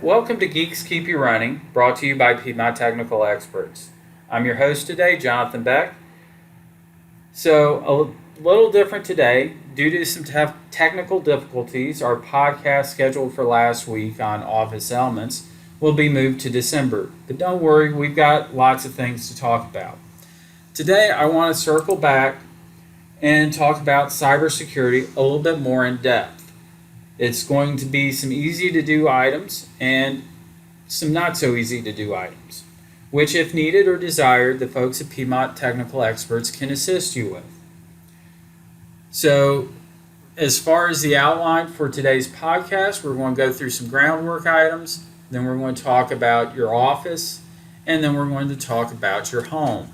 Welcome to Geeks Keep You Running, brought to you by Piedmont Technical Experts. I'm your host today, Jonathan Beck. So, a little different today. Due to some technical difficulties, our podcast scheduled for last week on Office Elements will be moved to December. But don't worry, we've got lots of things to talk about. Today, I want to circle back and talk about cybersecurity a little bit more in depth. It's going to be some easy to do items and some not so easy to do items, which if needed or desired, the folks at Piedmont Technical Experts can assist you with. So as far as the outline for today's podcast, we're going to go through some groundwork items, then we're going to talk about your office, and then we're going to talk about your home.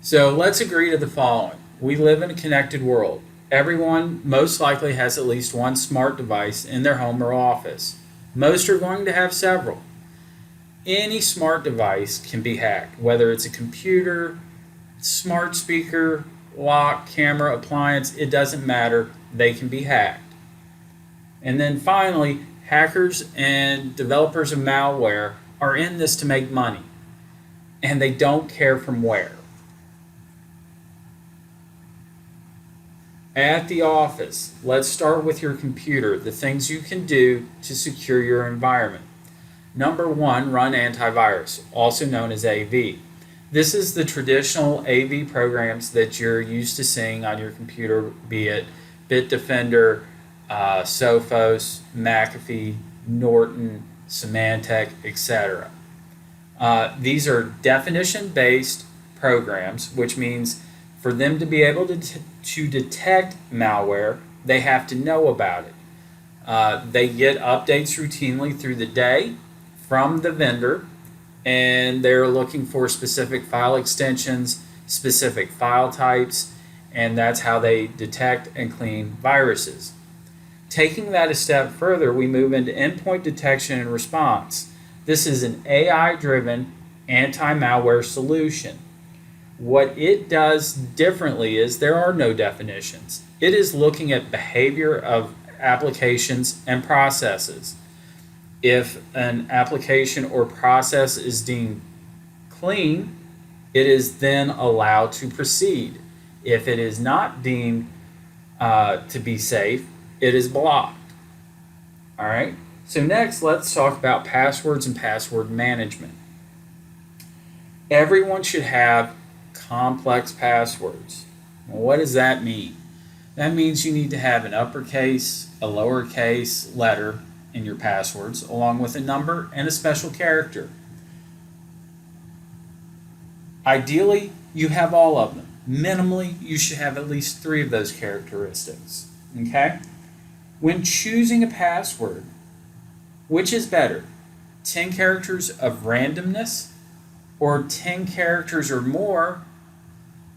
So let's agree to the following. We live in a connected world. Everyone most likely has at least one smart device in their home or office. Most are going to have several. Any smart device can be hacked, whether it's a computer, smart speaker, lock, camera, appliance, it doesn't matter, they can be hacked. And then finally, hackers and developers of malware are in this to make money, and they don't care from where. At the office, let's start with your computer, the things you can do to secure your environment. Number one, run Antivirus, also known as AV. This is the traditional AV programs that you're used to seeing on your computer, be it Bitdefender, Sophos, McAfee, Norton, Symantec, etc. These are definition-based programs, which means for them to be able to detect malware, they have to know about it. They get updates routinely through the day from the vendor, and they're looking for specific file extensions, specific file types, and that's how they detect and clean viruses. Taking that a step further, we move into endpoint detection and response. This is an AI-driven anti-malware solution. What it does differently is there are no definitions. It is looking at behavior of applications and processes. If an application or process is deemed clean, it is then allowed to proceed. If it is not deemed to be safe, it is blocked. All right. So next, let's talk about passwords and password management. Everyone should have complex passwords. Well, what does that mean? That means you need to have an uppercase, a lowercase letter in your passwords, along with a number and a special character. Ideally, you have all of them. Minimally, you should have at least 3 of those characteristics. Okay? When choosing a password, which is better? 10 characters of randomness or 10 characters or more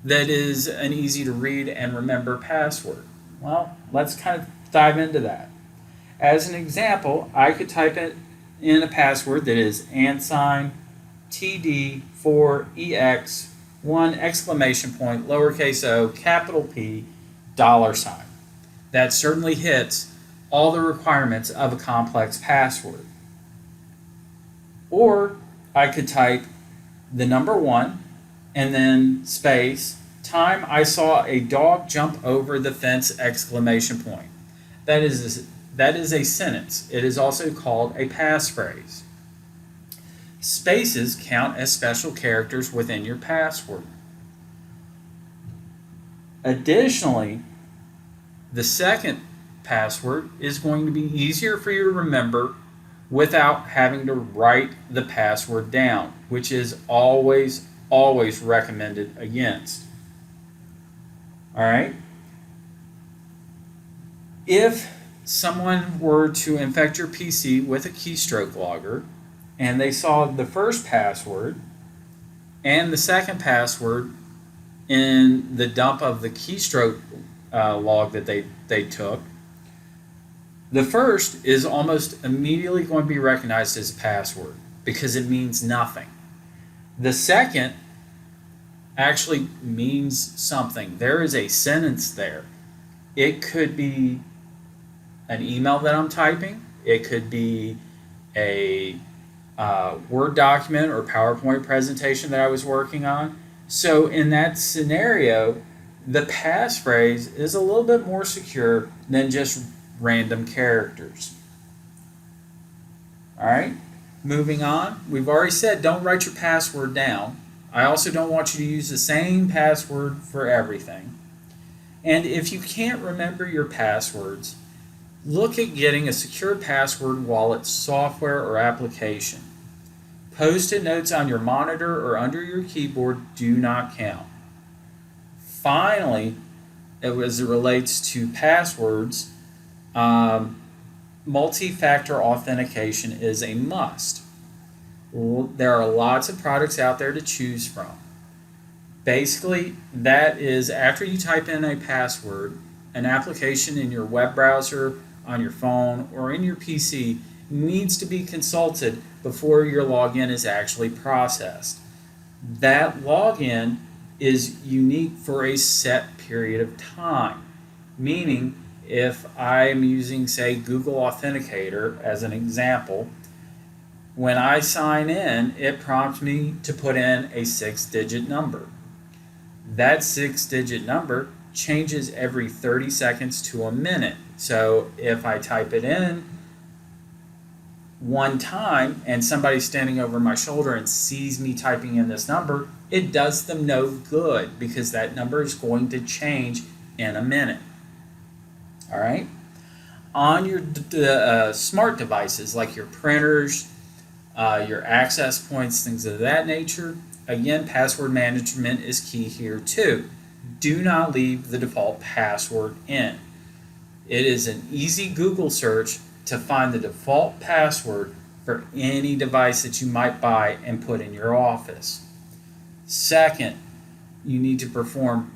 that is an easy to read and remember password? Well, let's kind of dive into that. As an example, I could type in a password that is &, TD4EX, 1 exclamation point, lowercase o, capital P, $. That certainly hits all the requirements of a complex password. Or I could type the number 1 and then space, time I saw a dog jump over the fence, exclamation point. That is a sentence. It is also called a passphrase. Spaces count as special characters within your password. Additionally, the second password is going to be easier for you to remember without having to write the password down, which is always recommended against. All right? If someone were to infect your PC with a keystroke logger and they saw the first password and the second password in the dump of the keystroke log that they took, the first is almost immediately going to be recognized as a password because it means nothing. The second actually means something. There is a sentence there. It could be an email that I'm typing. It could be a Word document or PowerPoint presentation that I was working on. So in that scenario, the passphrase is a little bit more secure than just random characters. All right, moving on. We've already said don't write your password down. I also don't want you to use the same password for everything. And if you can't remember your passwords, look at getting a secure password wallet software or application. Post-it notes on your monitor or under your keyboard do not count. Finally, as it relates to passwords, multi-factor authentication is a must. There are lots of products out there to choose from. Basically, that is after you type in a password, an application in your web browser, on your phone, or in your PC needs to be consulted before your login is actually processed. That login is unique for a set period of time, meaning if I'm using, say, Google Authenticator as an example, when I sign in, it prompts me to put in a 6-digit number. That 6-digit number changes every 30 seconds to a minute. So if I type it in one time and somebody's standing over my shoulder and sees me typing in this number, it does them no good because that number is going to change in a minute. All right? On your smart devices like your printers, your access points, things of that nature, again, password management is key here too. Do not leave the default password in. It is an easy Google search to find the default password for any device that you might buy and put in your office. Second, you need to perform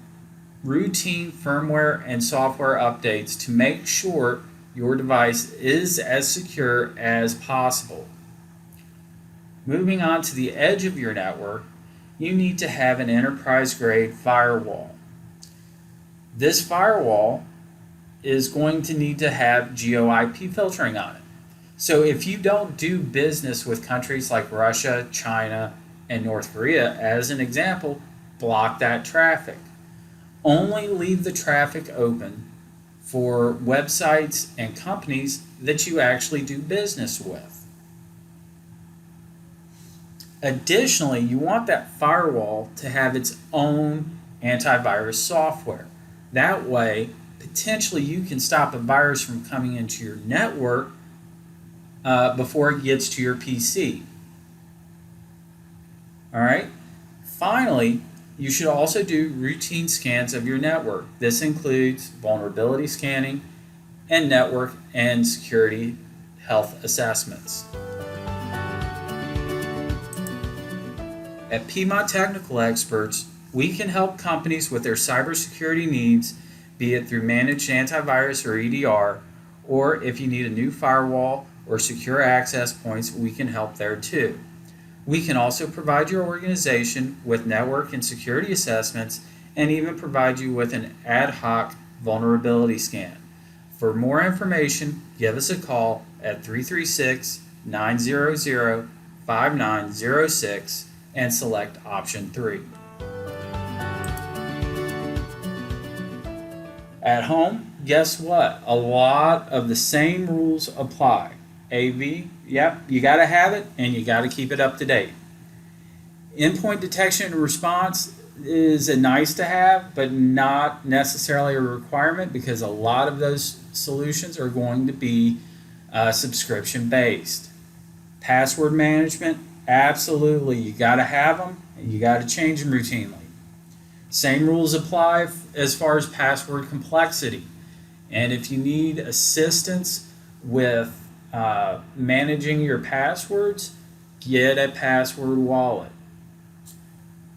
routine firmware and software updates to make sure your device is as secure as possible. Moving on to the edge of your network, you need to have an enterprise-grade firewall. This firewall is going to need to have geo-IP filtering on it. So if you don't do business with countries like Russia, China, and North Korea, as an example, block that traffic. Only leave the traffic open for websites and companies that you actually do business with. Additionally, you want that firewall to have its own antivirus software. That way, potentially you can stop a virus from coming into your network before it gets to your PC. All right. Finally, you should also do routine scans of your network. This includes vulnerability scanning and network and security health assessments. At Piedmont Technical Experts, we can help companies with their cybersecurity needs, be it through managed antivirus or EDR, or if you need a new firewall or secure access points, we can help there too. We can also provide your organization with network and security assessments and even provide you with an ad hoc vulnerability scan. For more information, give us a call at 336-900-5906 and select option 3. At home, guess what? A lot of the same rules apply. AV, yep, you got to have it and you got to keep it up to date. Endpoint detection and response is a nice to have, but not necessarily a requirement because a lot of those solutions are going to be subscription based. Password management, absolutely, you got to have them and you got to change them routinely. Same rules apply as far as password complexity. And if you need assistance with managing your passwords, get a password wallet.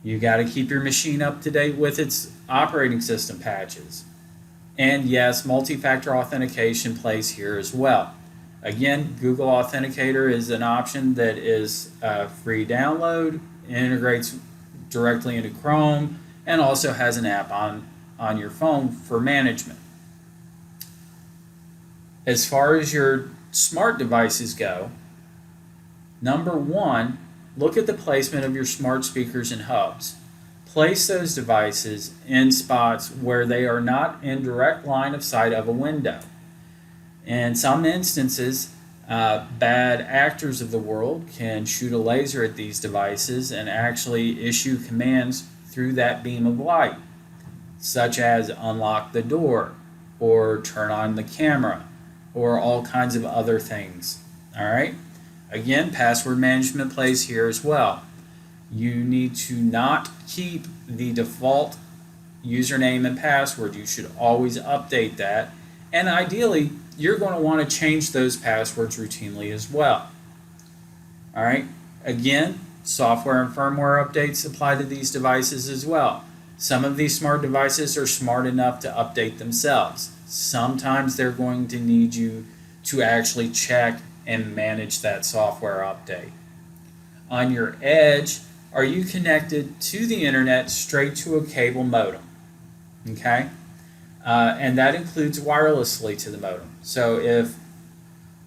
You got to keep your machine up to date with its operating system patches. And yes, multi-factor authentication plays here as well. Again, Google Authenticator is an option that is free download, integrates directly into Chrome, and also has an app on your phone for management. As far as your smart devices go, number one, look at the placement of your smart speakers and hubs. Place those devices in spots where they are not in direct line of sight of a window. In some instances, bad actors of the world can shoot a laser at these devices and actually issue commands through that beam of light, such as unlock the door or turn on the camera or all kinds of other things. All right? Again, password management plays here as well. You need to not keep the default username and password. You should always update that. And ideally, you're going to want to change those passwords routinely as well. All right. Again, software and firmware updates apply to these devices as well. Some of these smart devices are smart enough to update themselves. Sometimes they're going to need you to actually check and manage that software update. On your edge, are you connected to the internet straight to a cable modem? Okay? And that includes wirelessly to the modem. So if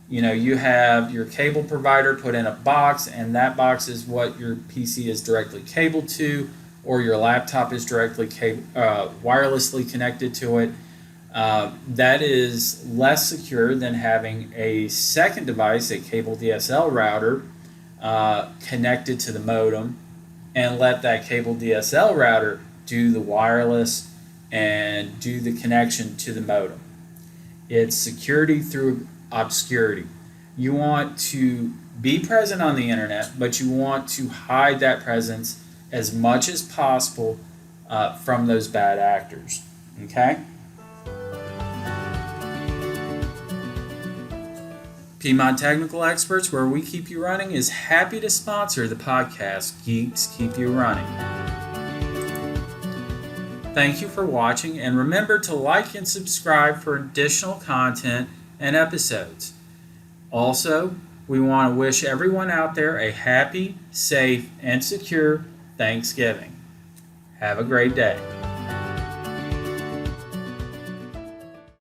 you have your cable provider put in a box, and that box is what your PC is directly cabled to, or your laptop is directly wirelessly connected to it, that is less secure than having a second device, a cable DSL router, connected to the modem, and let that cable DSL router do the wireless and do the connection to the modem. It's security through obscurity. You want to be present on the internet, but you want to hide that presence as much as possible from those bad actors. Okay? Piedmont Technical Experts, where we keep you running, is happy to sponsor the podcast Geeks Keep You Running. Thank you for watching, and remember to like and subscribe for additional content and episodes. Also, we want to wish everyone out there a happy, safe, and secure Thanksgiving. Have a great day.